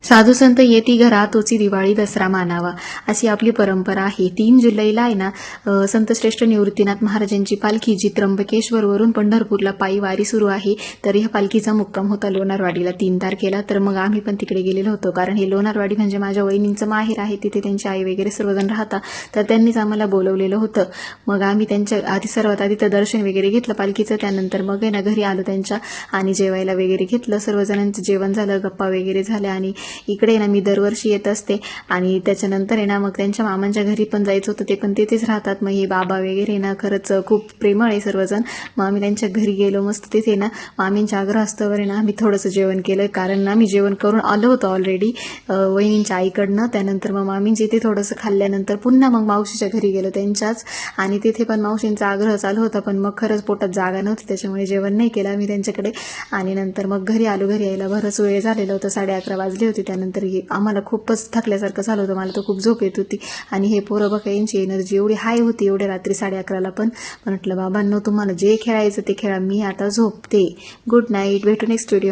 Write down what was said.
साधू संत येती घरा तोची दिवाळी दसरा मानावा अशी आपली परंपरा आहे। 3 जुलैला आहे ना संतश्रेष्ठ निवृत्तीनाथ महाराजांची पालखी जी त्र्यंबकेश्वरवरून पंढरपूरला पायी वारी सुरू आहे। तर ह्या पालखीचा मुक्काम होता लोणारवाडीला 3 तारखेला। तर मग आम्ही पण तिकडे गेलेलो होतो, कारण हे लोणारवाडी म्हणजे माझ्या वहिनींचं माहेर आहे, तिथे त्यांची आई वगैरे सर्वजण राहतात, तर त्यांनीच आम्हाला बोलवलेलं होतं। मग आम्ही त्यांच्या आधी सर्वात आधी तर दर्शन वगैरे घेतलं पालखीचं, त्यानंतर मग आहे ना घरी आलो त्यांच्या आणि जेवायला वगैरे घेतलं, सर्वजणांचं जेवण झालं, गप्पा वगैरे झाल्या। आणि इकडे ना मी दरवर्षी येत असते आणि त्याच्यानंतर आहे ना मग त्यांच्या मामांच्या घरी पण जायचं होतं, ते पण तिथेच राहतात। मग हे बाबा वगैरे ना खरंच खूप प्रेमळ आहे सर्वजण। मग आम्ही त्यांच्या घरी गेलो, मस्त तिथे ना मामींच्या आग्रहास्तवर ना आम्ही थोडंसं जेवण केलं, कारण आम्ही जेवण करून आलो होतो ऑलरेडी वहिनींच्या आईकडनं। त्यानंतर मग मामींची ते थोडंसं खाल्ल्यानंतर पुन्हा मग मावशीच्या घरी गेलो त्यांच्याच, आणि तिथे पण मावशींचा आग्रह चालू होता, पण मग खरंच पोटात जागा नव्हती, त्याच्यामुळे जेवण नाही केलं आम्ही त्यांच्याकडे। आणि नंतर मग घरी आलो, घरी यायला बरंच वेळ झालेलं होतं, 11:30 वाजले होते। त्यानंतर आम्हाला खूपच थकल्यासारखं झालं होतं, मला तर खूप झोप येत होती। आणि हे पोरं बघा, यांची एनर्जी एवढी हाय होती एवढ्या रात्री 11:30ला पण म्हटलं बाबांनो तुम्हाला जे खेळायचं ते खेळा, मी आता झोपते। गुड नाईट, भेटू नेक्स्ट व्हिडिओ।